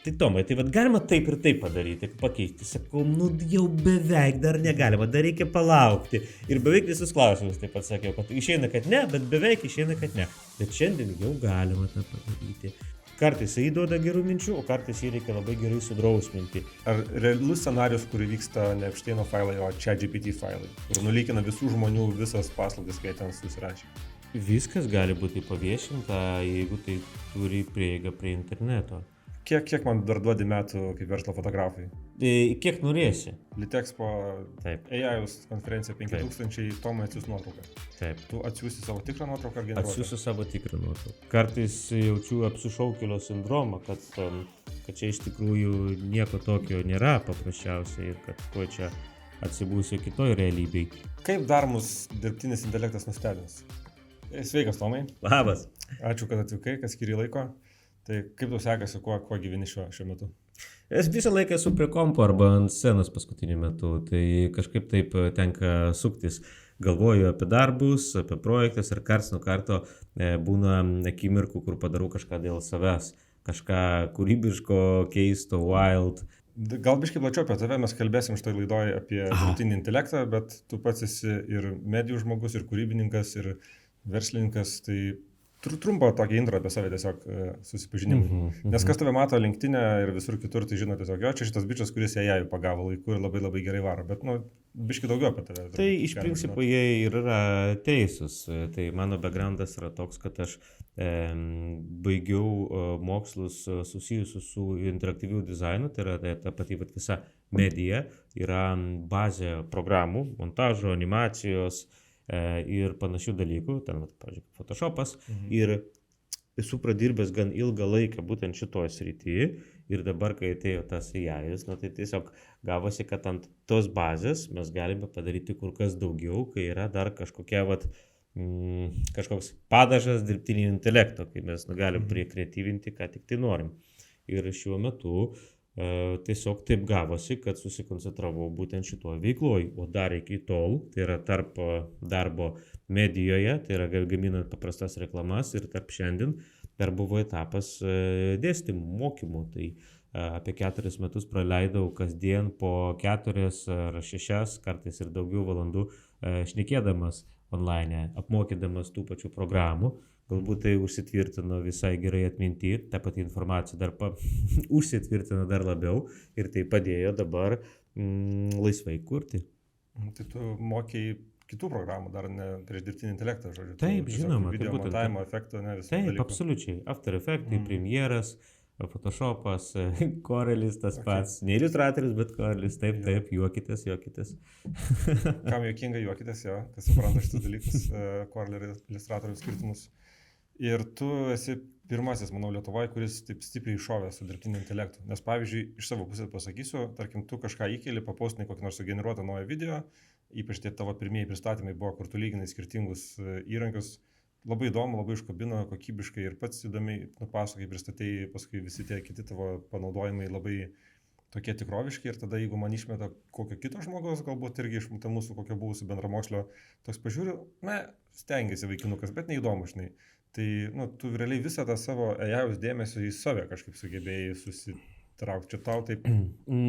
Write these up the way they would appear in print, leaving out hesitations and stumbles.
Tai Tomai, tai vat galima taip ir taip padaryti, pakeisti. Sakau, nu jau beveik dar negalima, dar reikia palaukti. Ir beveik visus klausimus taip pat sakiau, kad išeina, kad ne, bet beveik išeina, kad ne. Bet šiandien jau galima tą padaryti. Kartais jį duoda gerų minčių, o kartais jį reikia labai gerai sudrausminti. Ar realus scenarius, kur vyksta ne Epsteino failai, o ChatGPT failai, kur nulykina visų žmonių visas paslaptis, kai ten susirašė? Viskas gali būti paviešinta, jeigu tai turi prieigą prie interneto. Kiek man dar duodi metų kaip verslo fotografai? Kiek norėsi. Litexpo Taip. AI'us konferencija 5000, Tomai atsiūs nuotrauką. Taip. Tu atsiūsi savo tikrą nuotrauką ar generuotą? Atsiųsiu savo tikrą nuotrauką. Kartais jaučiu apsišaukėlio sindromą, kad čia iš tikrųjų nieko tokio nėra paprasčiausiai ir kad ko čia atsibūsiu kitoj realybėj. Kaip dar mus dirbtinis intelektas nustebins? Sveikas, Tomai. Labas. Ačiū, kad atvykai, kad skiri laiko. Tai kaip tau sekasi, kuo gyveni šiuo metu? Aš visą laiką esu prie kompo arba ant scenos paskutiniu metu, tai kažkaip taip tenka suktis. Galvoju apie darbus, apie projektus ir karts nuo karto būna akimirkų, kur padarau kažką dėl savęs. Kažką kūrybiško, keisto, wild. Gal biškai plačiau apie tave, mes kalbėsim šitoj laidoje apie dirbtinį intelektą, bet tu pats esi ir medijų žmogus, ir kūrybininkas, ir verslininkas, tai trumpo tokį intro apie save tiesiog susipažinimui. Nes kas tave mato LinkedIn'e ir visur kitur, tai žino tiesiog, jo, čia šitas bičias, kuris AI pagavo laiku ir labai labai gerai varo, bet, biškai daugiau apie tave. Tai iš principo jie ir yra teisūs. Tai mano backgroundas yra toks, kad aš baigiau mokslus susijusius su interaktyviu dizainu, tai yra ta pati visa medija, yra bazė programų, montažo, animacijos, ir panašių dalykų, ten, pavyzdžiui, Photoshopas, ir esu pradirbęs gan ilgą laiką būtent šitoje srityje ir dabar, kai atėjo tas AI'us, tai tiesiog gavosi, kad ant tos bazės mes galime padaryti kur kas daugiau, kai yra dar kažkokia, kažkoks padažas dirbtinio intelekto, kai mes galim prikreatyvinti, ką tik tai norim. Ir šiuo metu tiesiog taip gavosi, kad susikoncentravau būtent šitoje veikloje, o dar iki tol, tai yra tarp darbo medijoje, tai yra gaminant paprastas reklamas ir tarp šiandien dar buvo etapas dėstymų, mokymų, tai apie 4 metus praleidau kasdien po 4 ar 6, kartais ir daugiau valandų šnekėdamas online, apmokydamas tų pačių programų. Galbūt tai užsitvirtino visai gerai atminti, ta pati informacija dar užsitvirtino dar labiau ir tai padėjo dabar laisvai kurti. Tai tu mokėjai kitų programų, dar ne prieš dirbtinį intelektą, žodžiu. Taip, žinoma. Video montavimo efektų, ne visų dalykų. Taip, absoliučiai. After Effects, Premieras, Photoshopas, Corelis tas pats. Ne iliustratorius, bet Corelis. Taip, juokitės. Kam juokinga juokitės, jo, kas supranta šitus dalykus, Corel ir iliustratorių skirtumus. Ir tu esi pirmasis, manau, Lietuvoje, kuris taip stipriai iššovė su dirbtiniu intelektu. Nes, pavyzdžiui, iš savo pusės pasakysiu, tarkim, tu kažką įkeli, papostinai kokį nors sugeneruotą naują video, ypač tie tavo pirmieji pristatymai buvo, kur tu lyginai skirtingus įrankius. Labai įdomu, labai iškabino kokybiškai ir pats įdomiai nupasakai, pristatėjai, paskui visi tie kiti tavo panaudojimai labai tokie tikroviški ir tada, jeigu man išmeta kokio kito žmogaus, galbūt irgi iš mūsų kokio buvusio bendramokslio, toks pažiūriu, stengiasi vaikinukas, bet neįdomu, žinai. Tai, tu realiai visą tą savo AI'us dėmesio į save kažkaip sugebėjai susitraukti. Čia tau taip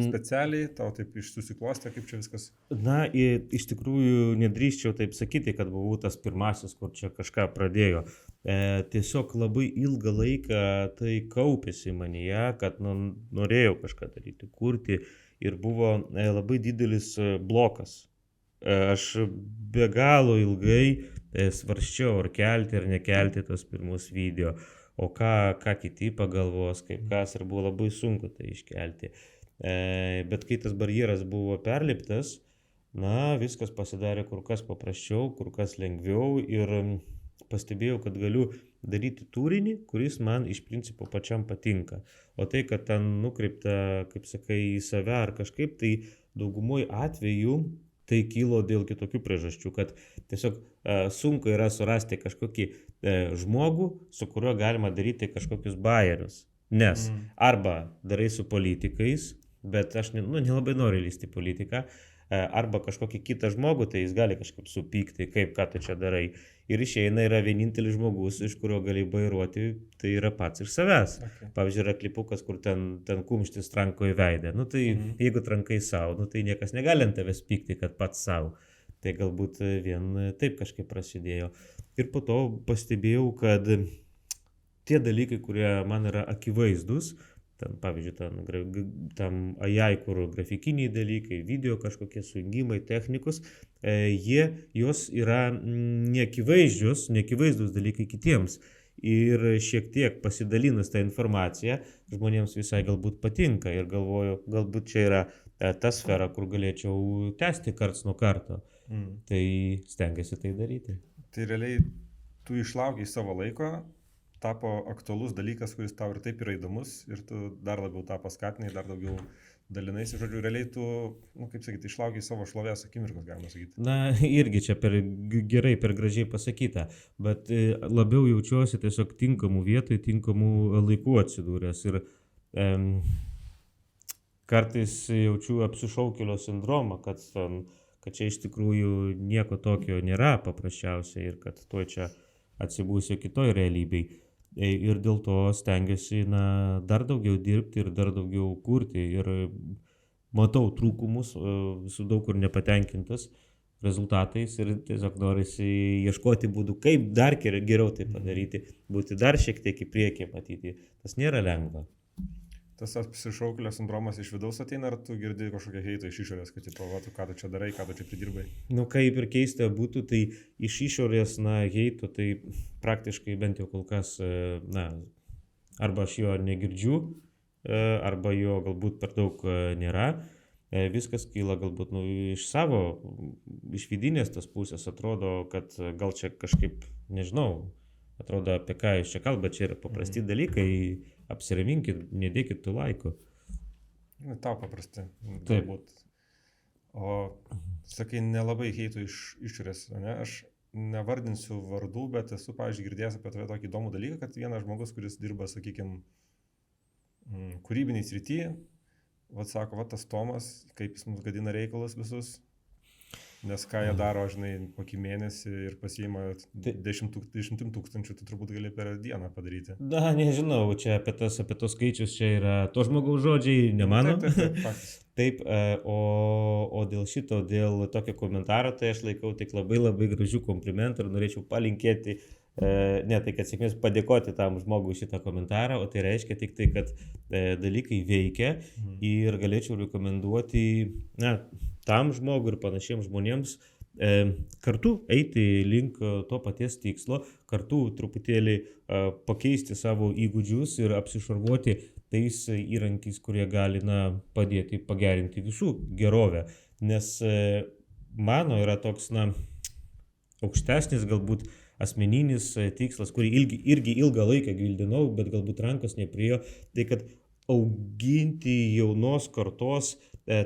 specialiai, tau taip susiklostė, kaip čia viskas? Na, iš tikrųjų nedrįsčiau taip sakyti, kad buvau tas pirmasis, kur čia kažką pradėjo. Tiesiog labai ilgą laiką tai kaupėsi manyje, kad norėjau kažką daryti, kurti ir buvo labai didelis blokas. Aš be galo ilgai svarsčiau, ar kelti ar nekelti tos pirmus video, o ką kiti pagalvos, kaip kas, ir buvo labai sunku tai iškelti. Bet kai tas barjeras buvo perliptas, viskas pasidarė kur kas paprasčiau, kur kas lengviau ir pastebėjau, kad galiu daryti turinį, kuris man iš principo pačiam patinka. O tai, kad ten nukreipta, kaip sakai, į save ar kažkaip, tai daugumoj atveju tai kilo dėl kitokių priežasčių, kad tiesiog sunku yra surasti kažkokį žmogų, su kuriuo galima daryti kažkokius bajerius. Nes arba darai su politikais, bet aš nelabai noriu lysti į politiką, arba kažkokį kitą žmogų, tai jis gali kažkaip supykti, ką tu čia darai. ir išeina yra vienintelis žmogus, iš kurio gali bairuoti, tai yra pats iš savęs. Okay. Pavyzdžiui, yra klipukas, kur ten kumštis tranko į veidą. Nu tai jeigu trankai savo, nu tai niekas negali ant tavęs pykti, kad pats savo. Tai galbūt vien taip kažkaip prasidėjo. Ir po to pastebėjau, kad tie dalykai, kurie man yra akivaizdus, ten, pavyzdžiui, tam AI, kur grafikiniai dalykai, video kažkokie sujungimai, technikos, jos yra neakivaizdus dalykai kitiems. Ir šiek tiek pasidalinus tą informaciją, žmonėms visai galbūt patinka ir galvoju, galbūt čia yra ta sfera, kur galėčiau tęsti karts nuo karto. Tai stengiasi tai daryti. Tai realiai tu išlaukiai savo laiko, tapo aktualus dalykas, kuris tau ir taip yra įdomus ir tu dar labiau tą paskatinai, dar daugiau dalinaisi. Žodžiu, realiai tu, kaip sakyti, išlaukiai savo šlovės akimirkos, galima sakyti. Na, irgi čia gerai, per gražiai pasakyta, bet labiau jaučiuosi tiesiog tinkamų vietoj, tinkamų laikų atsidūręs ir kartais jaučiu apsišaukėlio sindromą, kad čia iš tikrųjų nieko tokio nėra paprasčiausiai ir kad tuo čia atsibūsiu kitoj realybėj. Ir dėl to stengiuosi dar daugiau dirbti ir dar daugiau kurti ir matau trūkumus, su daug kur nepatenkintas rezultatais ir tiesiog norisi ieškoti būdų, kaip dar geriau tai padaryti, būti dar šiek tiek į priekį matyti. Tas nėra lengva. Tas apsišaukėlio sindromas iš vidaus ateina, ar tu girdi kažkokią heitą iš išorės, kad tipo, ką tu čia darai, ką tu čia pridirbai? Nu, kaip ir keista būtų, tai iš išorės, heito, tai praktiškai bent jau kol kas, arba aš jo negirdžiu, arba jo galbūt per daug nėra. Viskas kyla galbūt iš vidinės tas pusės, atrodo, kad gal čia kažkaip, nežinau, atrodo, apie ką jūs čia kalbate, čia yra paprasti dalykai, apsiraminkit, nedėkit tų laikų. Tau paprasti, galbūt. O, sakai, nelabai heitų iš išorės, ne? Aš nevardinsiu vardų, bet esu, pavyzdžiui, girdėjęs apie tave tokį įdomų dalyką, kad vienas žmogus, kuris dirba, sakykime, kūrybiniai srityje, sako, tas Tomas, kaip jis mums gadina reikalus visus. Nes ką jie daro, žinai, kokį mėnesį ir pasiima 10 tūkstančių, tai turbūt gali per dieną padaryti. Na, nežinau, čia apie tos skaičius, čia yra to žmogaus žodžiai, ne mano. Taip, o dėl šito, dėl tokio komentaro, tai aš laikau tik labai labai gražių komplimentų ir norėčiau palinkėti, ne tai, kad sėkmės padėkoti tam žmogui šitą komentarą, o tai reiškia tik tai, kad dalykai veikia ir galėčiau rekomenduoti, tam žmogui ir panašiems žmonėms kartu eiti link to paties tikslo, kartu truputėlį pakeisti savo įgūdžius ir apsišarvuoti tais įrankiais, kurie gali padėti pagerinti visų gerovę. Nes mano yra toks aukštesnis galbūt asmeninis tikslas, kurį irgi ilgą laiką gvildinau, bet galbūt rankos nepriėjo, tai kad auginti jaunos kartos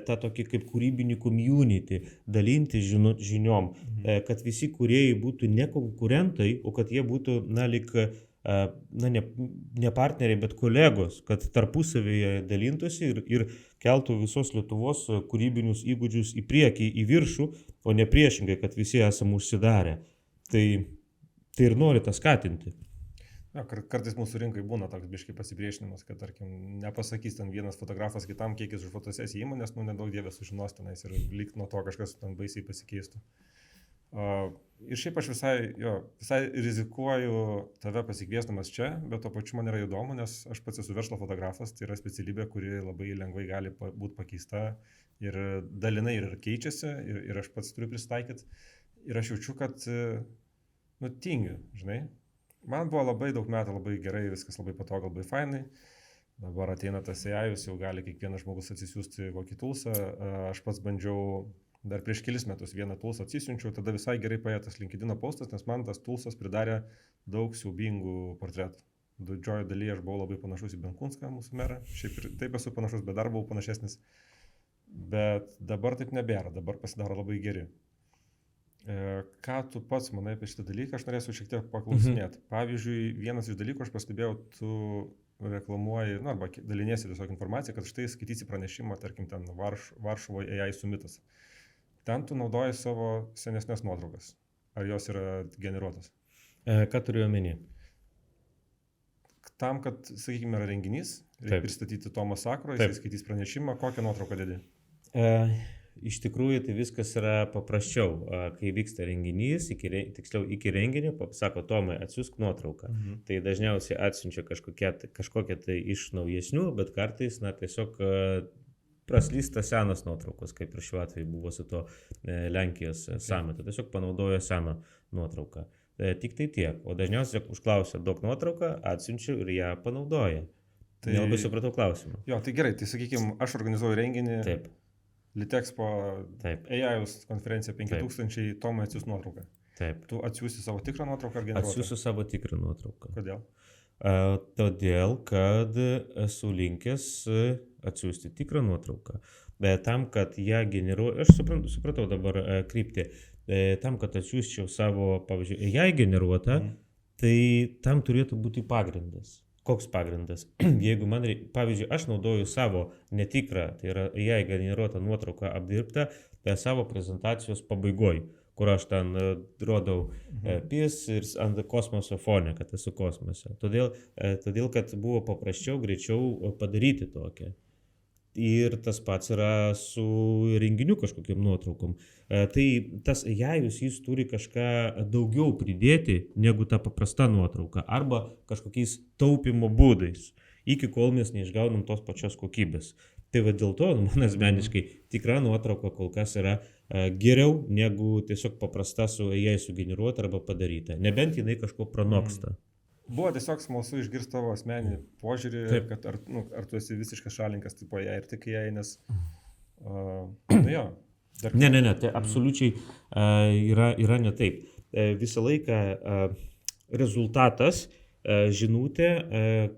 tą tokį kaip kūrybinį community, dalinti žiniom, kad visi kūrėjai būtų ne konkurentai, o kad jie būtų, ne partneriai, bet kolegos, kad tarpusavėje dalintųsi ir keltų visos Lietuvos kūrybinius įgūdžius į priekį, į viršų, o ne priešingai, kad visi esame užsidarę. Tai ir nori tą skatinti. Kartais mūsų rinkai būna toks biškai pasipriešinimas, kad, tarkim, nepasakys ten vienas fotografas kitam, kiek jis už fotosesiją įmonės, nedaug dievės sužinos tenais ir lyg nuo to kažkas ten baisiai pasikeistų. Ir šiaip aš visai rizikuoju tave pasikviesdamas čia, bet to pačiu man yra įdomu, nes aš pats esu verslo fotografas, tai yra specialybė, kuri labai lengvai gali būti pakeista ir dalinai ir keičiasi ir aš pats turiu prisitaikyti. Ir aš jaučiu, kad, tingiu, žinai. Man buvo labai daug metų, labai gerai, viskas labai patogu, labai fainai. Dabar ateina tas AI, jau gali kiekvienas žmogus atsisiųsti kokį tulsą. Aš pats bandžiau dar prieš kelis metus vieną tulsą atsisiunčiau, tada visai gerai paėtas LinkedIno postas, nes man tas tulsas pridarė daug siaubingų portretų. Didžiojo dalyje aš buvau labai panašus į Benkunską, mūsų merą. Šiaip ir taip esu panašus, bet dar buvau panašesnis. Bet dabar taip nebėra, dabar pasidaro labai geri. Ką tu pats manai apie šitą dalyką, aš norėsiu šiek tiek paklausinėti. Pavyzdžiui, vienas iš dalykų, aš pastebėjau, tu reklamuoji, arba daliniesi tiesiog informaciją, kad štai skaitysi pranešimą, tarkim, ten Varšuvoje AI summitas. Ten tu naudoji savo senesnės nuotraukas. ar jos yra generuotos? Ką turiu omeny? Tam, kad, sakykime, yra renginys, reikia Taip. pristatyti Tomą Sakro, Taip. jis skaitys pranešimą, kokią nuotrauką dedi? Iš tikrųjų, tai viskas yra paprasčiau. Kai vyksta renginys, tiksliau iki renginio, sako, Tomai, atsiųsk nuotrauką. Tai dažniausiai atsiunčia kažkokią tai iš naujesnių, bet kartais, tiesiog praslysta senas nuotraukos, kaip ir šiuo atveju buvo su to Lenkijos samitu. Tiesiog panaudojo seną nuotrauką. Tik tai tiek. O dažniausiai užklausia duok nuotrauką, atsiunčiu ir ją panaudoja. Tai nelabai supratau klausimą. Jo, tai gerai, tai sakykime, aš organizuoju renginį. Taip. Litexpo Taip. AI'us konferencija 5000, Tomai atsiųs nuotrauką. Taip. Tu atsiųsi savo tikrą nuotrauką ar generuotą? Atsiųsiu savo tikrą nuotrauką. Kodėl? Todėl, kad esu linkęs atsiųsti tikrą nuotrauką. Tam, kad ją generuoju, aš supratau dabar kryptį, tam, kad atsiųsčiau savo, pavyzdžiui, AI generuotą, tai tam turėtų būti pagrindas. Koks pagrindas? Jeigu man, pavyzdžiui, aš naudoju savo netikrą, tai yra AI generuotą nuotrauką apdirbtą, tai savo prezentacijos pabaigoj, kur aš ten rodau PIS ir ant kosmoso fone, kad esu kosmose. Todėl, kad buvo paprasčiau, greičiau padaryti tokią. Ir tas pats yra su renginiu kažkokiam nuotraukom. Tai tas jajus jis turi kažką daugiau pridėti negu ta paprasta nuotrauka arba kažkokiais taupimo būdais, iki kol mes neišgaunam tos pačios kokybės. Tai va dėl to, man asmeniškai, tikra nuotrauka kol kas yra geriau negu tiesiog paprasta su AI sugeneruota arba padaryta. Nebent jinai kažko pranoksta. Buvo tiesiog smalsu išgirsti tavo asmeninį požiūrį, Taip. kad ar tu esi visiškas šalininkas tipo AI ir tik AI, nes... jo. Ne, tai absoliučiai yra ne taip. Visą laiką rezultatas, žinutė,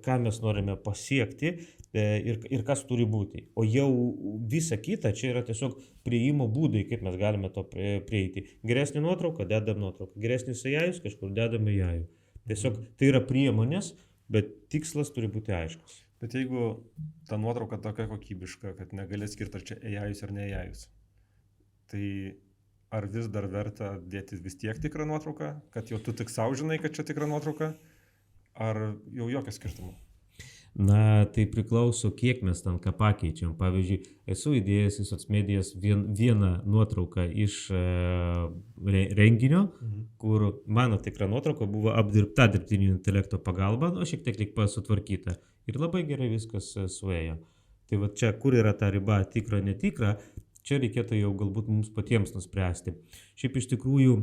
ką mes norime pasiekti ir kas turi būti. O jau visa kita, čia yra tiesiog prieimo būdai, kaip mes galime to prieiti. Geresnė nuotrauka, dedam nuotrauką. Geresnis AI, kažkur dedam AI. Tiesiog tai yra priemonės, bet tikslas turi būti aiškus. Bet jeigu ta nuotrauka tokia kokybiška, kad negali skirti ar čia AI-us ar ne AI-us, tai ar vis dar verta dėti vis tiek tikrą nuotrauką, kad jau tu tik savo žinai, kad čia tikra nuotrauka, ar jau jokio skirtumo? Tai priklauso, kiek mes ten ką pakeičiam. Pavyzdžiui, esu įdėjęs į socmedijas vieną nuotrauką iš renginio, kur mano tikra nuotrauka buvo apdirbta dirbtinio intelekto pagalba, šiek tiek lyg sutvarkyta. Ir labai gerai viskas suėjo. Tai va čia, kur yra ta riba tikra, netikra, čia reikėtų jau galbūt mums patiems nuspręsti. Šiaip iš tikrųjų,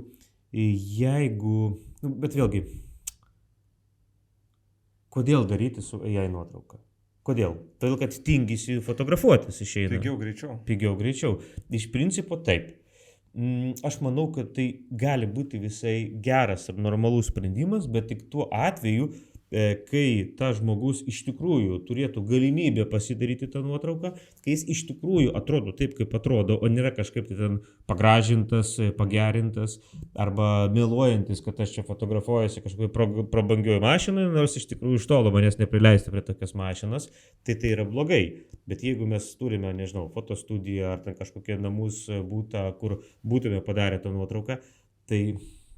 jeigu, bet vėlgi, kodėl daryti su AI nuotrauką? Kodėl? Todėl, kad tingisi fotografuotis išeina. Pigiau greičiau. Iš principo taip. Aš manau, kad tai gali būti visai geras ir normalus sprendimas, bet tik tuo atveju, kai tas žmogus iš tikrųjų turėtų galimybę pasidaryti tą nuotrauką, kai jis iš tikrųjų atrodo taip, kaip atrodo, o nėra kažkaip tai ten pagražintas, pagerintas arba meluojantis, kad aš čia fotografuojuosi kažkokiai prabangioje mašinoje, nors iš tikrųjų iš tolo manęs neprileisti prie tokios mašinos, tai yra blogai. Bet jeigu mes turime, nežinau, fotostudiją ar ten kažkokie namus būtą, kur būtume padarę tą nuotrauką, tai,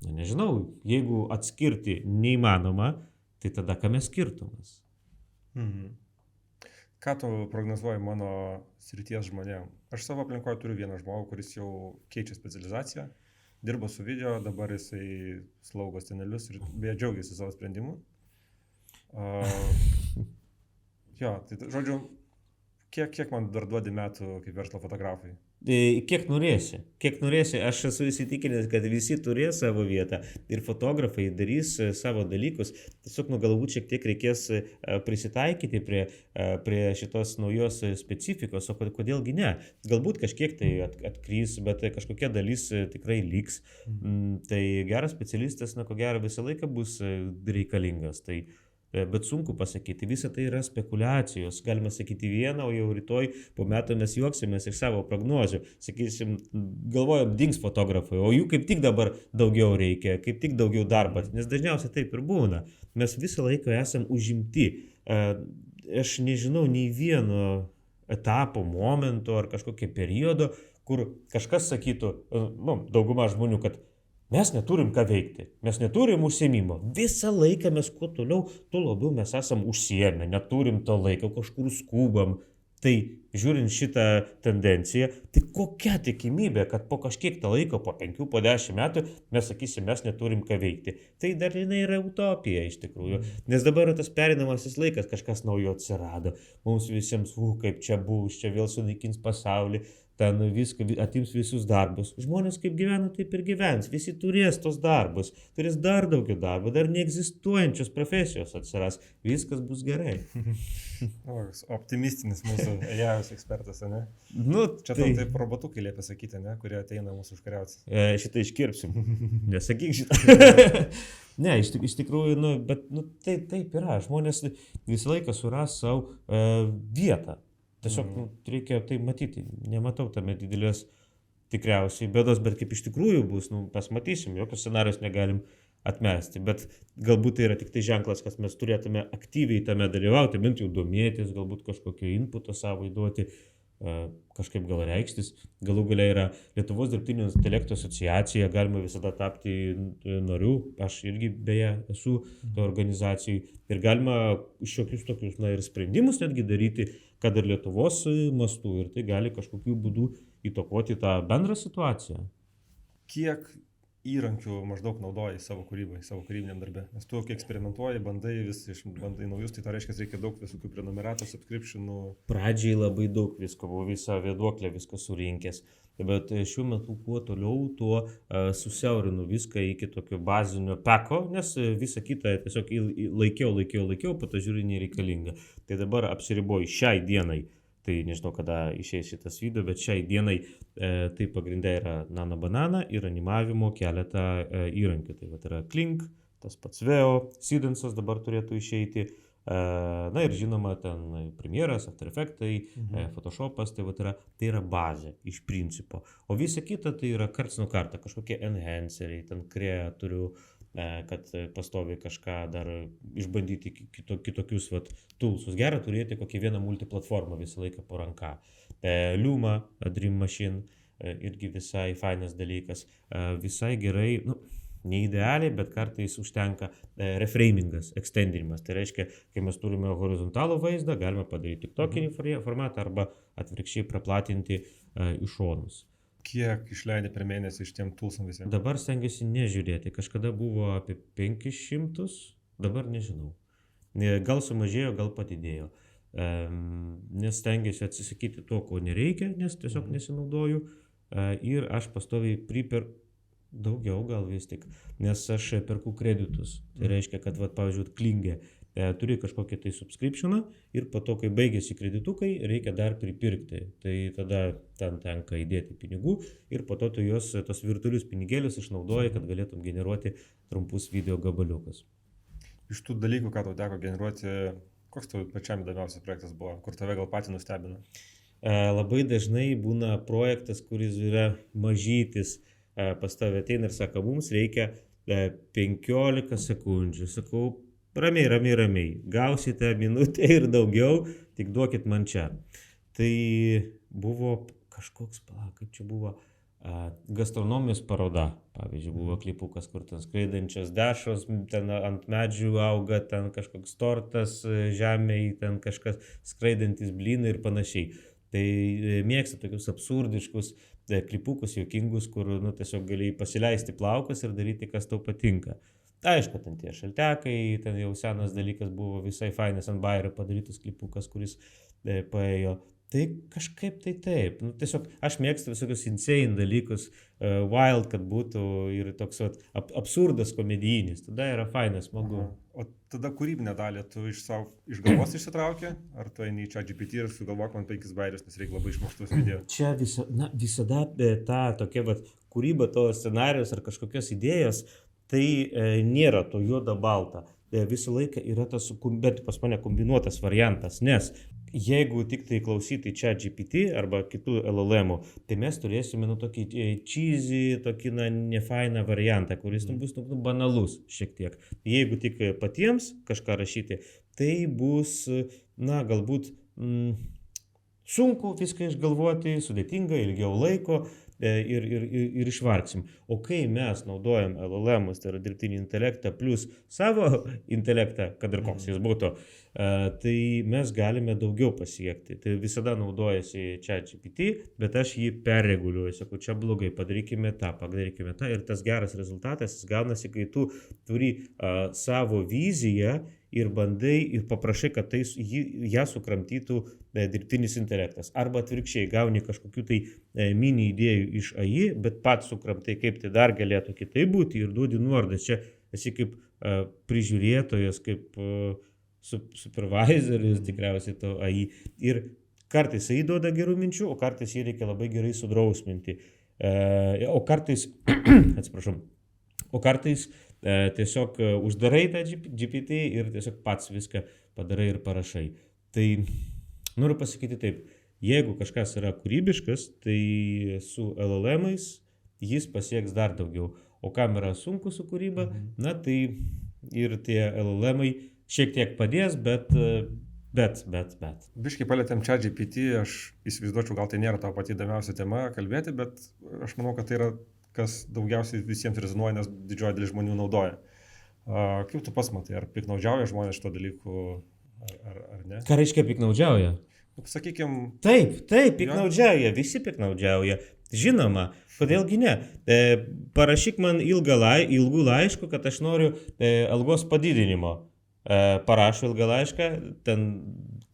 nežinau, jeigu atskirti neįmanoma, tai tada kame skirtumas? Ką tu prognozuoji mano srities žmonėm? Aš savo aplinkoje turiu vieną žmogų, kuris jau keičia specializaciją, dirba su video, dabar jisai slaugo senelius ir beje džiaugiasi savo sprendimu. Tai žodžiu, kiek man dar duodi metų kaip verslo fotografai? Kiek norėsi, aš esu įsitikinęs, kad visi turės savo vietą ir fotografai darys savo dalykus, tiesiog galbūt šiek tiek reikės prisitaikyti prie šitos naujos specifikos, o kodėlgi ne, galbūt kažkiek tai atkrys, bet kažkokia dalis tikrai liks, tai geras specialistas, ko gero visą laiką bus reikalingas, bet sunku pasakyti, visa tai yra spekulacijos, galima sakyti vieną, o jau rytoj po metų mes juoksimės iš savo prognozių, sakysim, galvojam, dings fotografai, o jų kaip tik dabar daugiau reikia, kaip tik daugiau darbas, nes dažniausiai taip ir būna, mes visą laiką esam užimti, aš nežinau nei vieno etapo, momento ar kažkokio periodo, kur kažkas sakytų, dauguma žmonių, kad mes neturim ką veikti, mes neturim užsiėmimo. Visą laiką mes kuo toliau, tuo labiau mes esam užsiėmę, neturim to laiko, kažkur skubam. Tai žiūrint šitą tendenciją, tai kokia tikimybė, kad po kažkiek to laiko, po 5, po 10 metų, mes sakysim, mes neturim ką veikti. Tai dar jinai yra utopija iš tikrųjų. Nes dabar yra tas pereinamasis laikas, kažkas naujo atsirado. Mums visiems, kaip čia bus, čia vėl sunaikins pasaulį. Ten viską, atims visus darbus. Žmonės kaip gyvena, taip ir gyvens. Visi turės tos darbus. Turės dar daugiau darbų, dar neegzistuojančios profesijos atsiras. Viskas bus gerai. Optimistinis mūsų AI ekspertas, ne? Nu, Čia tau taip robotukai liepia sakyti, ne? Kurie ateina mūsų užkariauti. Šitą iškirpsim. Nesakyk šitą. Ne, iš tikrųjų, bet taip yra. Žmonės visą laiką suras savo vietą. Tiesiog reikia tai matyti. Nematau tame didelės tikriausiai bėdos, bet kaip iš tikrųjų bus, mes matysim, jokios scenarijos negalim atmesti. Bet galbūt tai yra tik tai ženklas, kad mes turėtume aktyviai tame dalyvauti, bent jau domėtis, galbūt kažkokio inputo savo įduoti, kažkaip gal reikštis. Galų gale yra Lietuvos dirbtinio intelekto asociacija, galima visada tapti nariu, aš irgi beje esu to organizacijai ir galima šiokius tokius ir sprendimus netgi daryti, kad ir Lietuvos mastu ir tai gali kažkokiu būdu įtakoti tą bendrą situaciją. Kiek įrankių maždaug naudoji savo kūrybai, savo kūrybiniam darbė? Nes tu, kai eksperimentuoji, bandai naujus, tai to reiškia, reikia daug visokių prenumeratų, subscriptionų. Pradžiai labai daug visko, buvo visą vėduoklę viską surinkęs. Bet šiuo metu kuo toliau, tuo susiaurinu viską iki tokio bazinio peko, nes visą kitą tiesiog laikiau, po to žiūriu nereikalinga. Tai dabar apsiriboju šiai dienai. Tai nežinau, kada išeis šitas video, bet šiai dienai tai pagrindai yra Nano Banana ir animavimo keletą įrankių. Tai yra Klink, tas pats Veo, Seedensas dabar turėtų išeiti. Na ir žinoma, ten Premieras, After Effects, Photoshopas, tai yra bazė iš principo. O visa kita tai yra karts nuo karto, kažkokie enhanceriai, ten kreatorių, kad pastoviai kažką dar išbandyti kitokius toolsus. Gera turėti kokį vieną multiplatformą visą laiką po ranka. Luma, Dream Machine, irgi visai fainas dalykas. Visai gerai, neidealiai, bet kartais užtenka reframingas, extendinimas. Tai reiškia, kai mes turime horizontalų vaizdą, galime padaryti tokinį formatą arba atvirkščiai praplatinti į šonus. Kiek išleidai per mėnesį iš tiem toolsam visiems? Dabar stengiuosi nežiūrėti. Kažkada buvo apie 500, dabar nežinau. Gal sumažėjo, gal padidėjo. Nes stengiuosi atsisakyti to, ko nereikia, nes tiesiog nesinaudoju. Ir aš pastoviai daugiau gal vis tik, nes aš perku kreditus. Tai reiškia, kad, pavyzdžiui, Klingė turi kažkokį tai subscriptioną ir po to, kai baigėsi kreditukai, reikia dar pripirkti. Tai tada ten tenka įdėti pinigų ir po to tu tos virtualius pinigėlius išnaudoji, kad galėtum generuoti trumpus video gabaliukus. Iš tų dalykų, ką tau teko generuoti, koks tau pačiam įdomiausias projektas buvo, kur tave gal patį nustebino? Labai dažnai būna projektas, kuris yra mažytis. Pas tave ateina ir sako, mums reikia 15 sekundžių. Sakau, ramiai, gausite minutę ir daugiau, tik duokit man čia. Tai buvo kažkoks, kaip čia buvo, gastronomijos paroda. Pavyzdžiui, buvo klipukas, kur ten skraidančios dešros, ten ant medžių auga, ten kažkoks tortas žemėje, ten kažkas skraidantis blynai ir panašiai. Tai mėgsta tokius absurdiškus klipukus, juokingus, kur tiesiog gali pasileisti plaukus ir daryti, kas tau patinka. Aišku, ten tie šaltekai, ten jau senas dalykas buvo visai fainas ant bairio padarytas klipukas, kuris paėjo. Tai kažkaip tai taip. Tiesiog aš mėgstu visokius insane dalykus, wild, kad būtų ir toks absurdas komedijinis. Tada yra fainas, smagu. O tada kūrybinę dalį tu iš galvos išsitraukė? Ar tu eini į ChatGPT ir sugalvok man 5 bairius, nes reikia labai išmokštus video? Čia visada ta tokia kūryba, to scenarijos ar kažkokios idėjos, tai nėra to juoda balta. Visą laiką yra tas, bet pas mane kombinuotas variantas, nes jeigu tik tai klausyti ChatGPT arba kitų LLM-ų, tai mes turėsime tokį cheesy, tokį nefainą variantą, kuris bus banalus šiek tiek. Jeigu tik patiems kažką rašyti, tai bus, galbūt sunku viską išgalvoti, sudėtinga, ilgiau laiko ir išvargsim. O kai mes naudojam LLM'us, tai yra dirbtinį intelektą, plus savo intelektą, kad ir koks jis būtų, tai mes galime daugiau pasiekti. Tai visada naudojasi ChatGPT, bet aš jį perreguliuoju, sakau, čia blogai, padarykime tą. Ir tas geras rezultatas gaunasi, kai tu turi savo viziją ir bandai ir paprašai, kad tai ją sukramtytų dirbtinis intelektas. Arba atvirkščiai, gauni kažkokių tai mini idėjų iš AI, bet pats sukramtai, kaip tai dar galėtų kitaip būti ir duodi nuorodas. Čia esi kaip prižiūrėtojas, kaip supervisoris tikriausiai to AI. Ir kartais AI duoda gerų minčių, o kartais jį reikia labai gerai sudrausminti. O kartais, atsiprašau, tiesiog uždarai tą GPT ir tiesiog pats viską padarai ir parašai. Tai noriu pasakyti taip, jeigu kažkas yra kūrybiškas, tai su LLM-ais jis pasieks dar daugiau. O kam yra sunku su kūryba, na tai ir tie LLM-ai šiek tiek padės, bet. Biškai palėtėm ChatGPT, aš įsivaizduočiau, gal tai nėra tavo pati įdomiausia tema kalbėti, bet aš manau, kad tai yra kas daugiausiai visiems rezonuoja, nes didžioji dalis žmonių naudoja. Kaip tu pats matai, ar piknaudžiauja žmonės šito dalyku, ar ne? Ką reiškia piknaudžiauja? Sakykime. Taip, piknaudžiauja, visi piknaudžiauja. Žinoma, kodėlgi ne? Parašyk man ilgų laiškų, kad aš noriu algos padidinimo. Parašo ilgą laišką, ten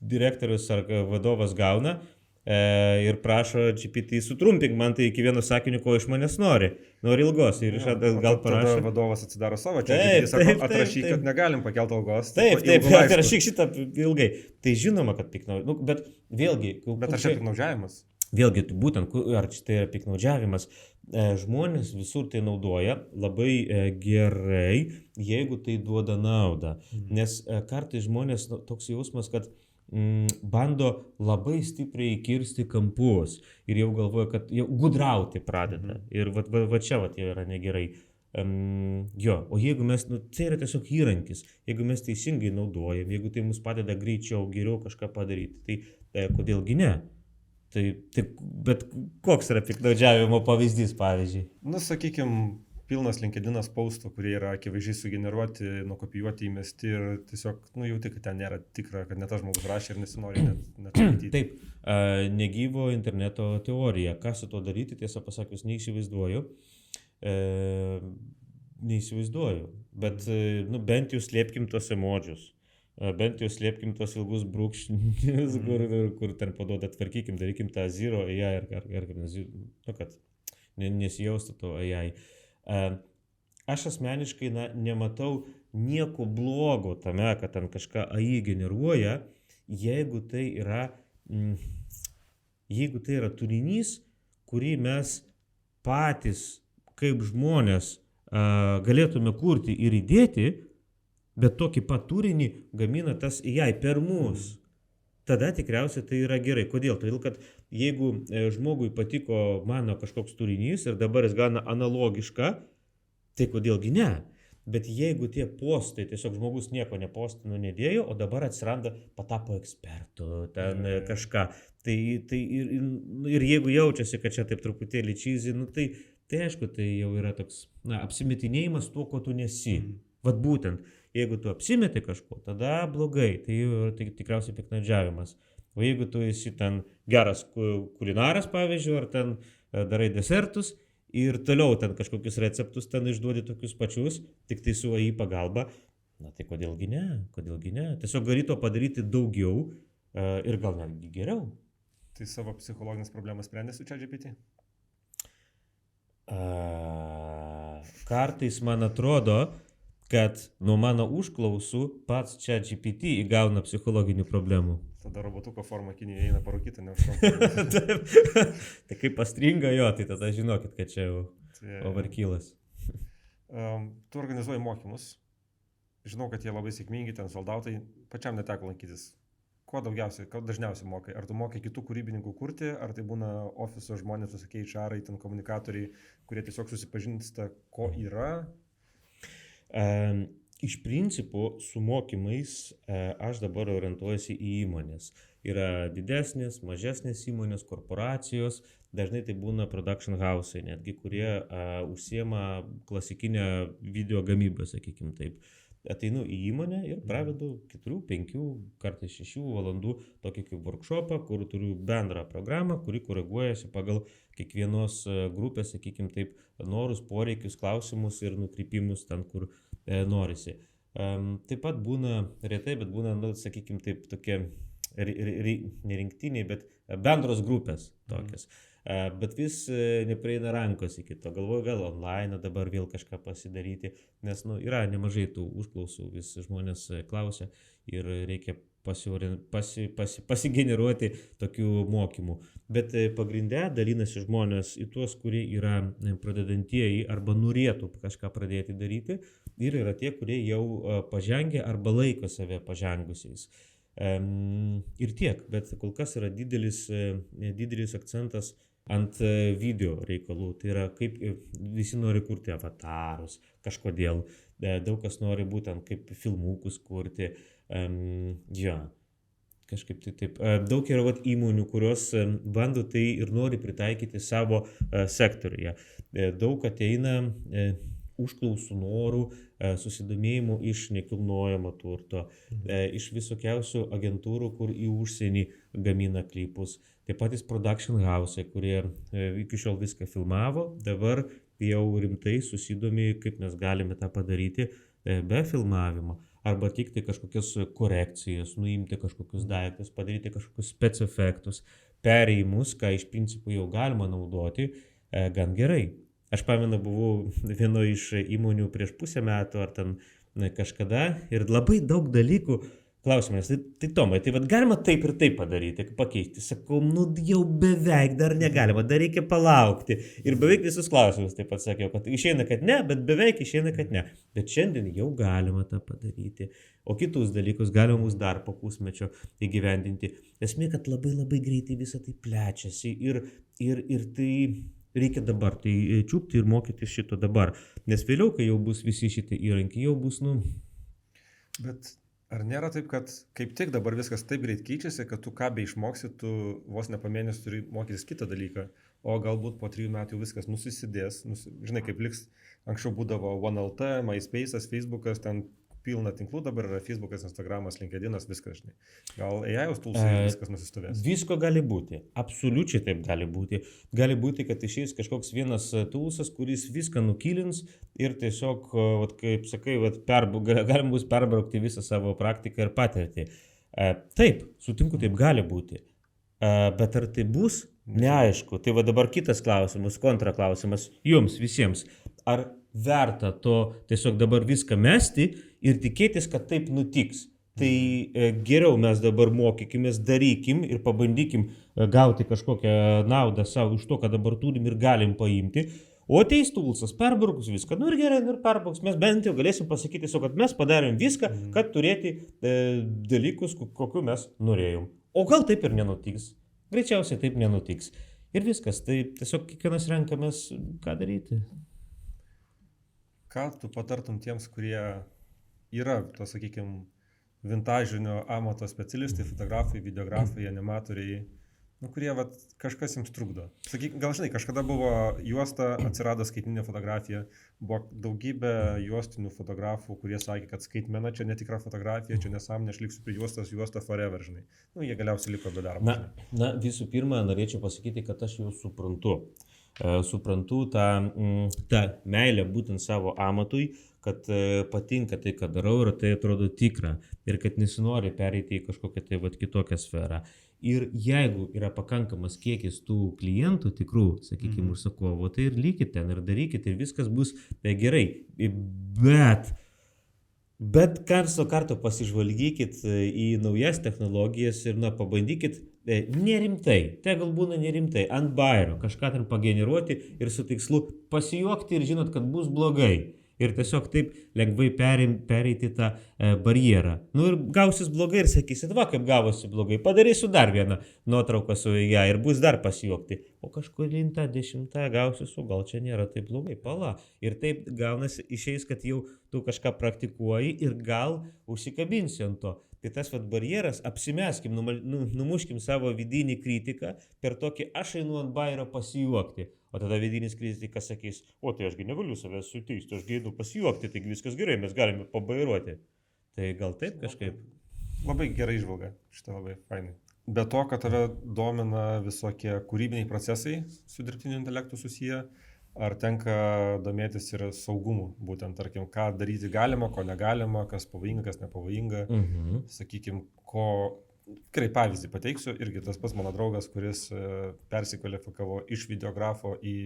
direktorius ar vadovas gauna ir prašo GPT sutrumpink man tai iki vieno sakinio, ko iš manęs nori. Nori ilgos. Ir gal parašo. Tada vadovas atsidaro savo GPT, sako, atrašyk, kad negalim pakelti algos. Taip, atrašyk šitą ilgai. Tai žinoma, kad piknaudžiavimas. Bet vėlgi. Bet ar čia piknaudžiavimas? Vėlgi, būtent, ar tai yra piknaudžiavimas, žmonės visur tai naudoja labai gerai, jeigu tai duoda naudą. Nes kartais žmonės toks jausmas, kad bando labai stipriai kirsti kampus ir jau galvoja, kad jau gudrauti pradeda. Ir va čia yra negerai. O jeigu mes, tai yra tiesiog įrankis, jeigu mes teisingai naudojam, jeigu tai mums padeda greičiau, geriau kažką padaryti, tai kodėlgi ne? Bet koks yra piknaudžiavimo pavyzdys, pavyzdžiui? Sakykime, pilnas LinkedInas postų, kurie yra akivaizdžiai sugeneruoti, nukopijuoti, įmesti ir tiesiog, jauti, kad ten nėra tikra, kad ne tas žmogus rašė ir nesinori net skaityti. Taip, negyvo interneto teorija. Ką su to daryti, tiesą pasakius, neįsivaizduoju. Bet bent jau slėpkim tos emodžius. Bent jau slėpkim tos ilgus brūkšnius, kur ten paduoda, tvarkykim, darykim tą zero AI, kad nesijaustų to AI. Aš asmeniškai nematau nieko blogo tame, kad ten kažką AI generuoja, jeigu tai yra turinys, kurį mes patys kaip žmonės galėtume kurti ir įdėti, bet tokį pat turinį gamina tas AI per mus. Tada tikriausiai tai yra gerai. Kodėl? Todėl, kad jeigu žmogui patiko mano kažkoks turinys ir dabar jis gauna analogišką, tai kodėlgi ne? Bet jeigu tie postai, tiesiog žmogus nieko nepostino, nedėjo, o dabar atsiranda, patapo ekspertu, ten kažką. Tai ir jeigu jaučiasi, kad čia taip truputėlį čyzi, tai aišku, tai jau yra toks apsimetinėjimas tuo, ko tu nesi. Vat būtent, jeigu tu apsimeti kažko, tada blogai, tai jau tikriausiai piknaudžiavimas. O jeigu tu esi ten geras kulinaras, pavyzdžiui, ar ten darai desertus ir toliau ten kažkokius receptus ten išduodi tokius pačius, tik tai su AI pagalba, tai kodėlgi ne? Tiesiog gali to padaryti daugiau ir gal netgi geriau. Tai savo psichologinės problemas sprendė su ChatGPT? Kartais man atrodo, kad nuo mano užklausų pats ChatGPT įgauna psichologinių problemų. Tada robotuko forma Kinijoje eina parūkyta, neužtrunka. Tai kaip pastringa jo, tai tada žinokit, kad čia jau overkillas. Tu organizuoji mokymus. Žinau, kad jie labai sėkmingi, ten soldautai. Pačiam neteko lankytis. Ko dažniausiai mokai? Ar tu mokai kitų kūrybininkų kurti, ar tai būna ofiso žmonės, visokie HR-ai, ten komunikatoriai, kurie tiesiog susipažinsta, ko yra? Iš principo, su mokymais aš dabar orientuojuosi į įmonės. Yra didesnės, mažesnės įmonės, korporacijos, dažnai tai būna production house'ai, netgi kurie užsiema klasikinę video gamybą, sakykime taip. Ateinu į įmonę ir pravedu 4, 5, kartais 6 valandų tokį kaip workshopą, kur turiu bendrą programą, kuri koreguojasi pagal kiekvienos grupės, sakykime taip, norus, poreikius, klausimus ir nukrypimus ten, kur norisi. Taip pat būna retai, bet būna, sakykime taip, tokie nerinktiniai, bet bendros grupės tokias. Bet vis neprieina rankos iki to. Galvoju, gal online dabar vėl kažką pasidaryti, nes yra nemažai tų užklausų, vis žmonės klausia ir reikia pasigeneruoti tokių mokymų. Bet pagrinde dalinasi žmonės į tuos, kurie yra pradedantieji arba norėtų kažką pradėti daryti, ir yra tie, kurie jau pažengė arba laiko save pažengusiais. Ir tiek, bet kol kas yra didelis akcentas ant video reikalų. Tai yra, kaip visi nori kurti avatarus kažkodėl, daug kas nori būtent kaip filmukus kurti. Kažkaip tai taip. Daug yra įmonių, kurios bando tai ir nori pritaikyti savo sektoriuje. Daug ateina užklausų norų, susidomėjimų iš nekilnojamo turto, iš visokiausių agentūrų, kur į užsienį gamina klipus. Tie patys production house'ai, kurie iki šiol viską filmavo, dabar jau rimtai susidomi, kaip mes galime tą padaryti be filmavimo. Arba atlikti kažkokias korekcijas, nuimti kažkokius daiktus, padaryti kažkokius spec efektus, perėjimus, ką iš principo jau galima naudoti gan gerai. Aš pamenu, buvau vieno iš įmonių prieš pusę metų ar ten kažkada ir labai daug dalykų klausimas. Tai Tomai, tai galima taip ir taip padaryti, pakeisti. Sakau, jau beveik dar negalima, dar reikia palaukti. Ir beveik visus klausimus taip pat sakiau, kad išeina, kad ne, bet beveik išeina, kad ne. Bet šiandien jau galima tą padaryti. O kitus dalykus galima mus dar po pusmečio įgyvendinti. Esmė, kad labai labai greitai visą tai plečiasi ir tai reikia dabar, tai čiupti ir mokytis šito dabar. Nes vėliau, kai jau bus visi šitie įrankiai, jau bus, Bet ar nėra taip, kad kaip tik dabar viskas taip greit keičiasi, kad tu ką be išmoksi, tu vos ne po mėnesio turi mokytis kitą dalyką, o galbūt po 3 metų viskas nusisidės, žinai, kaip liks, anksčiau būdavo OneLT, MySpace'as, Facebook'as, ten pilna tinklų, dabar yra Facebook'as, Instagram'as, LinkedIn'as, viskas, žinai. Gal AI tulsai viskas nusistovės? Visko gali būti, absoliučiai taip gali būti. Gali būti, kad išeis kažkoks vienas tulsas, kuris viską nukilins ir tiesiog, kaip sakai, galim bus perbraukti visą savo praktiką ir patirtį. Taip, sutinku, taip gali būti. Bet ar tai bus? Neaišku. Tai dabar kitas klausimas, kontraklausimas jums visiems. Ar verta to tiesiog dabar viską mesti ir tikėtis, kad taip nutiks? Tai geriau mes dabar mokykimės, darykim ir pabandykim gauti kažkokią naudą savo iš to, ką dabar turim ir galim paimti. O ateis tulsas, perbrauks viską, ir gerai, ir perbrauks. Mes bent jau galėsim pasakyti, kad mes padarėm viską, kad turėti dalykus, kokiu mes norėjom. O gal taip ir nenutiks? Greičiausiai taip nenutiks. Ir viskas, tai tiesiog kiekvienas renkamės, ką daryti. Ką tu patartum tiems, kurie yra, to sakykime, vintažinio amato specialistai, fotografai, videografai, animatoriai, kurie kažkas jums trukdo? Sakyk, gal žinai, kažkada buvo juosta, atsirado skaitmeninė fotografija, buvo daugybė juostinių fotografų, kurie sakė, kad skaitmena čia netikra fotografija, čia nesąmonė, aš liksiu prie juosta forever, žinai. Jie galiausiai liko be darbo. Na, visų pirma, norėčiau pasakyti, kad aš jau suprantu. Suprantu tą meilę būtent savo amatui, kad patinka tai, ką darau ir tai atrodo tikra ir kad nesinori pereiti į kažkokią tai kitokią sferą. Ir jeigu yra pakankamas kiekis tų klientų tikrų, sakykime, užsakovų, tai ir likite ten ir darykite ir viskas bus gerai. Bet karto pasižvalgykit į naujas technologijas ir pabandykit nerimtai, tegul būna nerimtai, ant bairo kažką ten pageneruoti ir su tikslu pasijuokti ir žinot, kad bus blogai. ir tiesiog taip lengvai pereiti tą barjerą. Nu ir gausis blogai ir sakysit, va kaip gavosi blogai, padarysiu dar vieną nuotrauką su ją ir bus dar pasijuokti. O kažkurintą 10 gausiu su, gal čia nėra taip blogai, pala. Ir taip gaunasi išeis, kad jau tu kažką praktikuoji ir gal užsikabinsi ant to. Tai tas barjeras, apsimeskim, numuškim savo vidinį kritiką per tokį aš einu ant bairio pasijuokti. O tada vidinis kritikas sakys, o tai ašgi negaliu savęs suteisti, ašgi einu pasijuokti, taigi viskas gerai, mes galime pabairuoti. Tai gal taip kažkaip? Labai gerai įžvalga, šitą labai fainai. Be to, kad tave domina visokie kūrybiniai procesai su dirbtiniu intelektu susiję, ar tenka domėtis ir saugumu, būtent, tarkim, ką daryti galima, ko negalima, kas pavojinga, kas nepavojinga. Sakykim, tikrai pavyzdį pateiksiu, irgi tas pats mano draugas, kuris persikvalifikavo iš videografo į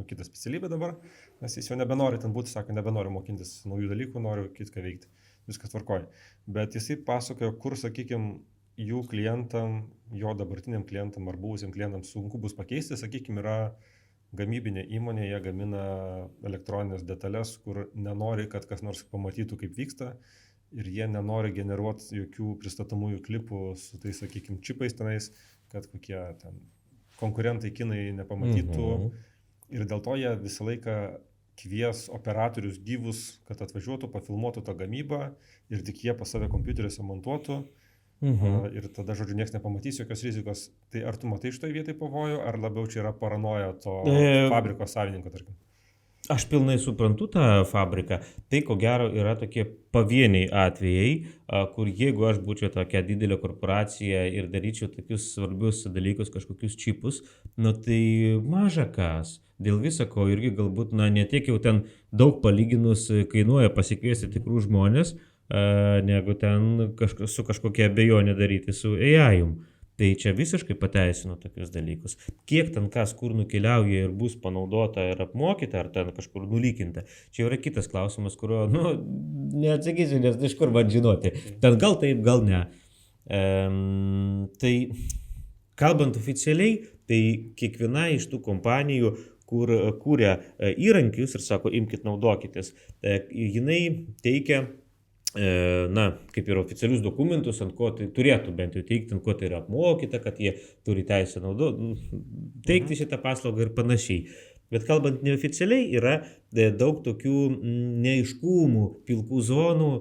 kitą specialybę dabar, nes jis jau nebenori ten būti, sako, nebenori mokintis naujų dalykų, noriu kitką veikti, viskas tvarkoja. Bet jisai pasakojo, kur, sakykim, jų klientam, jo dabartiniam klientam ar buvusiam klientam sunku bus pakeisti, sakykim, yra gamybinė įmonė, jie gamina elektroninės detalės, kur nenori, kad kas nors pamatytų, kaip vyksta, ir jie nenori generuoti jokių pristatomųjų klipų su tais, sakykime, čipais tenais, kad kokie ten konkurentai kinai nepamatytų. Ir dėl to jie visą laiką kvies operatorius gyvus, kad atvažiuotų, pafilmuotų tą gamybą ir tik jie pas save kompiuteriuose montuotų. Ir tada, žodžiu, niekas nepamatys jokios rizikos. Tai ar tu matai šitoje vietoje pavojų, ar labiau čia yra paranoja to fabriko savininko, tarkim? Aš pilnai suprantu tą fabriką. Tai, ko gero, yra tokie pavieniai atvejai, kur jeigu aš būčiau tokia didelė korporacija ir daryčiau tokius svarbius dalykus, kažkokius čipus, tai maža kas. Dėl visako irgi galbūt, netiek jau ten daug palyginus kainuoja pasikviesti tikrų žmonės, negu ten su kažkokia abejonė daryti su AI-um. Tai čia visiškai pateisino tokius dalykus. Kiek ten kas kur nukeliauja ir bus panaudota ir apmokyta, ar ten kažkur nulykinta. Čia yra kitas klausimas, kurio, neatsakysiu, nes iš kur man žinoti. Ten gal taip, gal ne. Tai kalbant oficialiai, tai kiekviena iš tų kompanijų, kur kūrė įrankius ir sako, imkit naudokitės, jinai teikia kaip ir oficialius dokumentus, ant ko tai turėtų bent jau teikti, ant ko tai yra apmokyta, kad jie turi teisę teikti šitą paslaugą ir panašiai. Bet kalbant neoficialiai, yra daug tokių neaiškumų, pilkų zonų,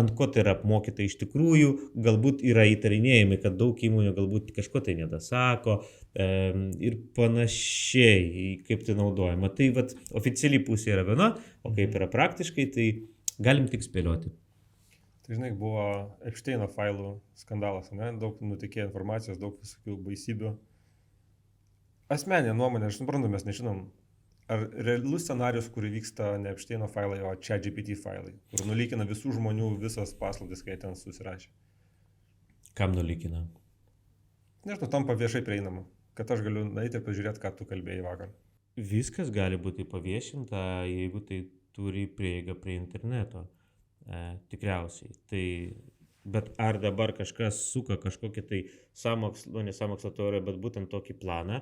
ant ko tai yra apmokyta iš tikrųjų, galbūt yra įtarinėjami, kad daug įmonių galbūt kažko tai nedasako ir panašiai, kaip tai naudojama. Tai oficialiai pusė yra viena, o kaip yra praktiškai, tai galim tik spėlioti. Tai žinai, buvo Epsteino failų skandalas, ne? Daug nutekėjo informacijos, daug visokių baisybių. Asmeninė nuomonė, aš suprantu, mes nežinom, ar realus scenarius, kur vyksta ne Epsteino failai, o ChatGPT failai, kur nulykina visų žmonių visas paslaptis, kai ten susirašė. Kam nulykina? Nežinau, tampa viešai prieinama, kad aš galiu eiti ir pažiūrėti, ką tu kalbėjai vakar. Viskas gali būti paviešinta, jeigu tai turi prieigą prie interneto, tikriausiai. Bet ar dabar kažkas suka kažkokį tai ne sąmokslo teoriją, bet būtent tokį planą,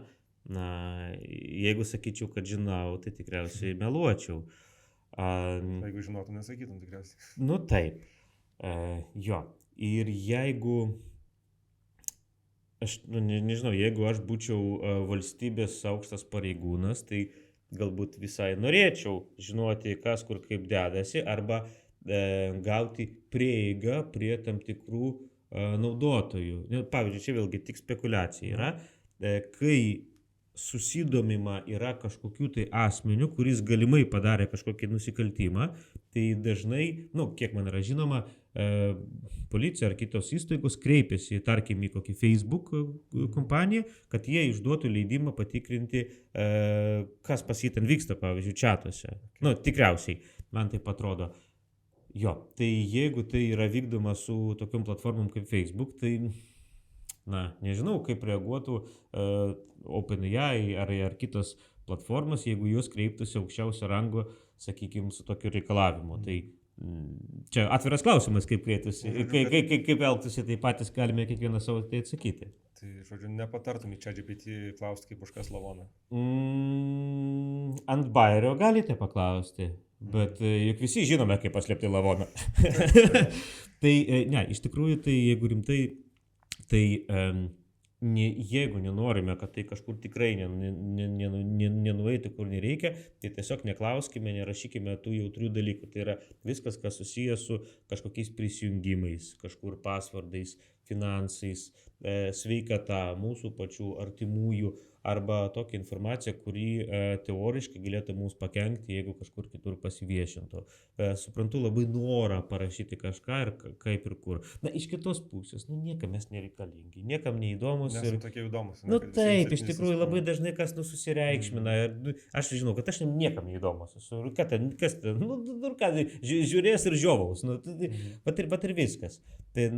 jeigu sakyčiau, kad žinau, tai tikriausiai meluočiau. Jeigu žinotų, nesakytum tikriausiai. Taip. Jo. Ir jeigu, aš nežinau, jeigu aš būčiau valstybės aukštas pareigūnas, tai galbūt visai norėčiau žinoti, kas kur kaip dedasi, arba gauti prieigą prie tam tikrų naudotojų. Pavyzdžiui, čia vėlgi tik spekulacija yra, kai susidomima yra kažkokių tai asmenių, kuris galimai padarė kažkokį nusikaltimą, tai dažnai, kiek man yra žinoma, policija ar kitos įstaigos kreipiasi, tarkim, į kokį Facebook kompaniją, kad jie išduotų leidimą patikrinti, kas pas jį ten vyksta, pavyzdžiui, čatuose. Tikriausiai, man taip atrodo. Jo, tai jeigu tai yra vykdoma su tokiom platformom kaip Facebook, tai, nežinau, kaip reaguotų OpenAI ar kitos platformos, jeigu jos kreiptųsi aukščiausio rango, sakykime, su tokiu reikalavimu. Tai čia atviras klausimas, kaip kreiptųsi, kaip elgtųsi, tai patys galime kiekvieną savo tai atsakyti. Tai, žodžiu, nepatartum į ChatGPT klausti kaip už kas lavoną. Ant bairio galite paklausti. Bet juk visi žinome, kaip paslėpti lavoną. Tai ne, iš tikrųjų, tai jeigu rimtai, tai jeigu nenorime, kad tai kažkur tikrai nenueitų, kur nereikia, tai tiesiog neklauskime, nerašykime tų jautrių dalykų. Tai yra viskas, kas susijęs su kažkokiais prisijungimais, kažkur pasvardais, finansais, sveikata, mūsų pačių artimųjų, arba tokia informacija, kuri teoriškai galėtų mums pakenkti, jeigu kažkur kitur pasiviešintų. Suprantu labai norą parašyti kažką ir kaip ir kur. Na, iš kitos pusės, niekam mes nereikalingi, niekam neįdomus. Nesam tokie įdomus. Taip, iš tikrųjų labai dažnai kas susireikšmina. Aš žinau, kad aš niekam neįdomus. Kas žiūrės ir žiovaus. Vat ir viskas. Tai,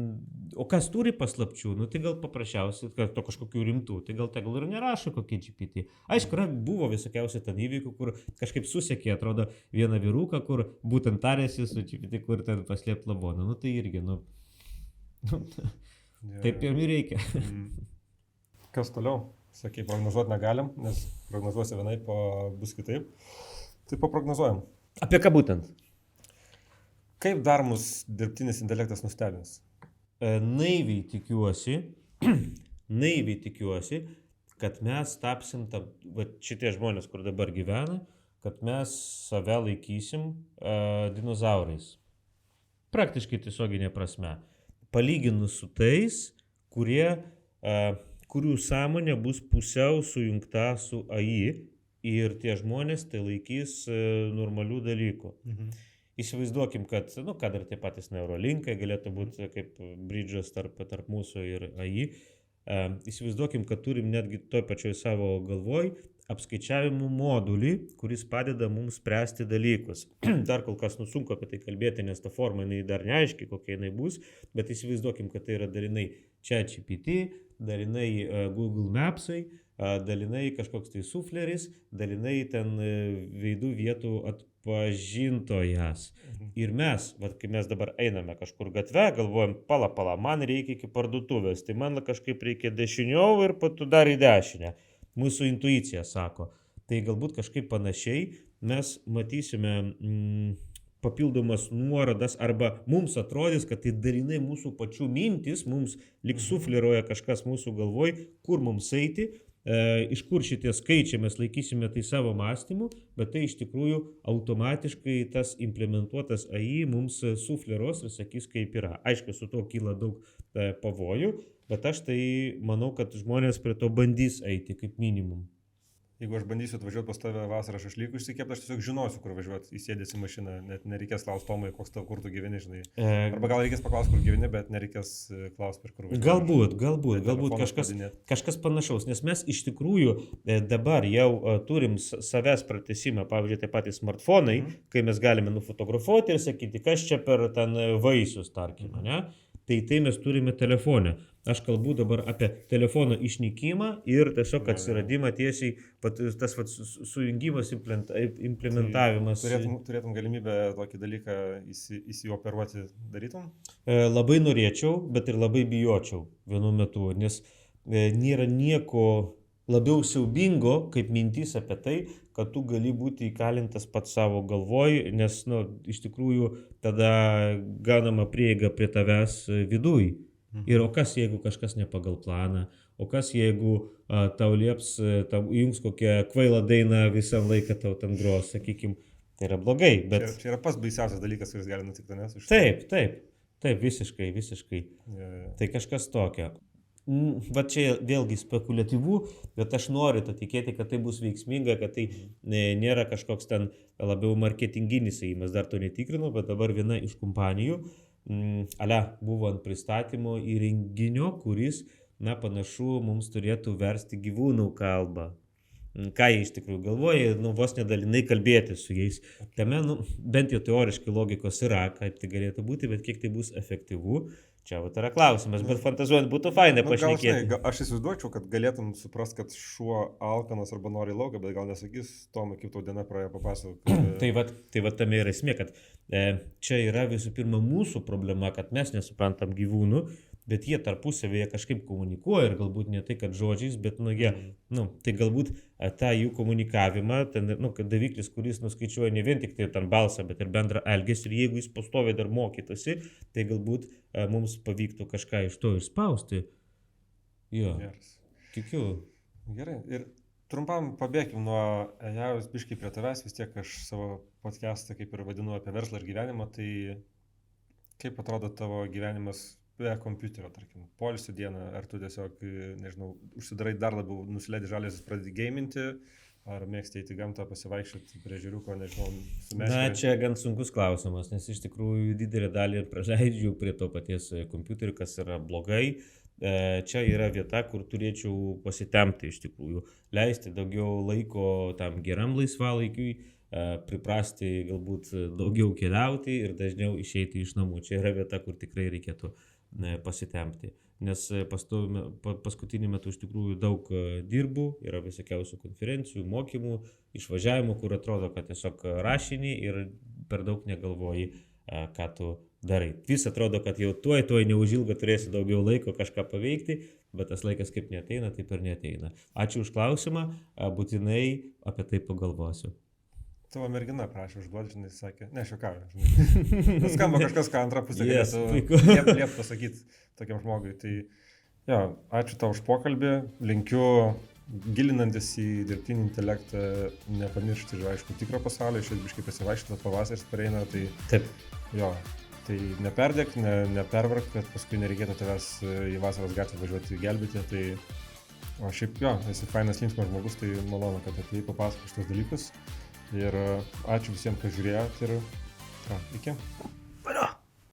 o kas turi paslapčių, tai gal paprasčiausiai, kad to kažkokių rimtų, tai gal tegul ir nerašo kokie GPT. Aišku, buvo visokiausių ten įvykių, kur kažkaip susekė, atrodo, vieną vyruką, kur būtent tarėsi su GPT, kur ten paslėpt lavoną. Tai irgi, taip jam ir reikia. Kas toliau? Sakai, prognozuoti negalim, nes prognozuosi vienaip, o bus kitaip. Tai paprognozuojam. Apie ką būtent? Kaip dar mus dirbtinis intelektas nustebins? Naiviai tikiuosi, kad mes tapsim, šitie žmonės, kur dabar gyvena, kad mes save laikysim dinozaurais. Praktiškai tiesioginė prasme. Palyginus su tais, kurių sąmonė bus pusiau sujungta su AI ir tie žmonės tai laikys normalių dalykų. Įsivaizduokim, kad ir tie patys neurolinkai galėtų būti kaip bridžas tarp mūsų ir AI. Įsivaizduokim, kad turim netgi toj pačioj savo galvoj apskaičiavimų modulį, kuris padeda mums spręsti dalykus. Dar kol kas sunku apie tai kalbėti, nes ta forma jinai dar neaiški, kokia jinai bus, bet įsivaizduokim, kad tai yra dalinai ChatGPT, dalinai Google Mapsai, dalinai kažkoks tai sufleris, dalinai ten veidų vietų atpažintojas. Ir mes, kai mes dabar einame kažkur gatve, galvojam, pala, man reikia iki parduotuvės, tai man kažkaip reikia dešiniau ir tu dar į dešinę. Mūsų intuicija sako. Tai galbūt kažkaip panašiai mes matysime papildomas nuorodas arba mums atrodys, kad tai dalinai mūsų pačių mintis, mums lyg sufleruoja kažkas mūsų galvoj, kur mums eiti, iš kur šitie skaičiai mes laikysime tai savo mąstymu, bet tai iš tikrųjų automatiškai tas implementuotas AI mums sufleruos ir sakys, kaip yra. Aišku, su to kyla daug pavojų, bet aš tai manau, kad žmonės prie to bandys eiti kaip minimum. Jeigu aš bandysiu atvažiuoti pas tave vasarą šašlykų išsikepti, aš tiesiog žinosiu, kur važiuoti, įsėdęs į mašiną, net nereikės klausti Tomai, kur tu gyveni, žinai. Arba gal reikės paklausti, kur gyveni, bet nereikės klausti, per kur važiuoti. Galbūt kažkas panašaus, nes mes iš tikrųjų dabar jau turim savęs pratesimą, pavyzdžiui, taip pat smartfonai, kai mes galime nufotografuoti ir sakyti, kas čia per ten vaisius, tarkim, ne? Tai mes turime telefone. Aš kalbu dabar apie telefono išnykimą ir tiesiog atsiradimą tiesiai, tas sujungimas, implementavimas. Turėtum galimybę tokį dalyką įsioperuoti, darytum? Labai norėčiau, bet ir labai bijočiau vienu metu, nes nėra nieko labiau siaubingo, kaip mintis apie tai, kad tu gali būti įkalintas pats savo galvoj, nes iš tikrųjų tada gaunama prieiga prie tavęs viduj. Ir o kas jeigu kažkas ne pagal planą, o kas jeigu tau lieps, tau įjungs kokią kvailą dainą visą laiką tau ten gros, sakykim, tai yra blogai. Bet... Čia yra pats baisiausias dalykas, kuris gali nutikti, nes už tai. Taip, visiškai. Tai kažkas tokio. Va čia vėlgi spekuliatyvu, bet aš noriu tikėti, kad tai bus veiksminga, kad tai nėra kažkoks ten labiau marketinginis ėjimas, dar to netikrinau, bet dabar viena iš kompanijų buvo ant pristatymo įrenginio, kuris, panašu, mums turėtų versti gyvūnų kalbą. Ką jie iš tikrųjų galvoja, vos nedalinai kalbėti su jais. Tame, bent jau teoriškai logikos yra, kaip tai galėtų būti, bet kiek tai bus efektyvu, čia yra klausimas, bet fantazuojant būtų fainai pašnekėti. Aš įsivaizduočiau, kad galėtum suprast, kad šuo alkanas arba nori į lauką, bet gal nesakys, Tomai, kaip tau diena praėjo, papasakok. Tai va tame yra esmė, kad čia yra visų pirma mūsų problema, kad mes nesuprantam gyvūnų bet jie tarpusavėje kažkaip komunikuoja ir galbūt ne tai, kad žodžiais, bet, jie, tai galbūt tą jų komunikavimą, ten, kad daviklis, kuris nuskaičiuoja ne vien tik tai ten balsą, bet ir bendrą elgesį, ir jeigu jis pastoviai dar mokytųsi, tai galbūt mums pavyktų kažką iš to išspausti. Jo, tikiu. Gerai, ir trumpam pabėgim nuo EAUS biškai prie tavęs, vis tiek aš savo podcastą kaip ir vadinu apie verslą ir gyvenimą, tai kaip atrodo tavo gyvenimas be kompiuterio, tarkim, poilsio dieną, ar tu tiesiog, nežinau, užsidarai dar labiau, nusileidi žalėsis, pradedi geiminti, ar mėgsti eiti į gamtą, pasivaikščioti prie ežeriuko, nežinau, su meškere? Na, čia gan sunkus klausimas, nes iš tikrųjų didelį dalį ir praleidžiu prie to paties kompiuterio, kas yra blogai. Čia yra vieta, kur turėčiau pasitempti iš tikrųjų, leisti daugiau laiko tam geram laisvalaikiui, priprasti galbūt daugiau keliauti ir dažniau išeiti iš namų. Čia yra vieta, kur tikrai reikėtų pasitempti, nes paskutinį metu iš tikrųjų daug dirbu, yra visokiausių konferencijų, mokymų, išvažiavimų, kur atrodo, kad tiesiog rašinį ir per daug negalvoji, ką tu darai. Vis atrodo, kad jau tuoj neužilgo turėsi daugiau laiko kažką paveikti, bet tas laikas kaip neateina, taip ir neateina. Ačiū už klausimą, būtinai apie tai pagalvosiu. Tavo mergina prašė užduoti, žinai, sakė, ne, šiokavė, žinai. Skamba kažkas, ką antrą pusę galėtų liep pasakyti tokiam žmogui. Tai jo, ačiū tau už pokalbį, linkiu gilinantis į dirbtinį intelektą nepamiršti, aišku, tikro pasaulio, išėt biškai pasivaikščioti, pavasaris pareina, tai taip. Jo, tai neperdėk, nepervark, kad paskui nereikėtų tavęs į vasaros gatvę važiuoti gelbėti, tai o šiaip jo, esi fainas linksmas žmogus, tai malonu, kad atėjai papasakoti šitos dalykus. Ir ačiū visiems, kas žiūrėjot ir iki.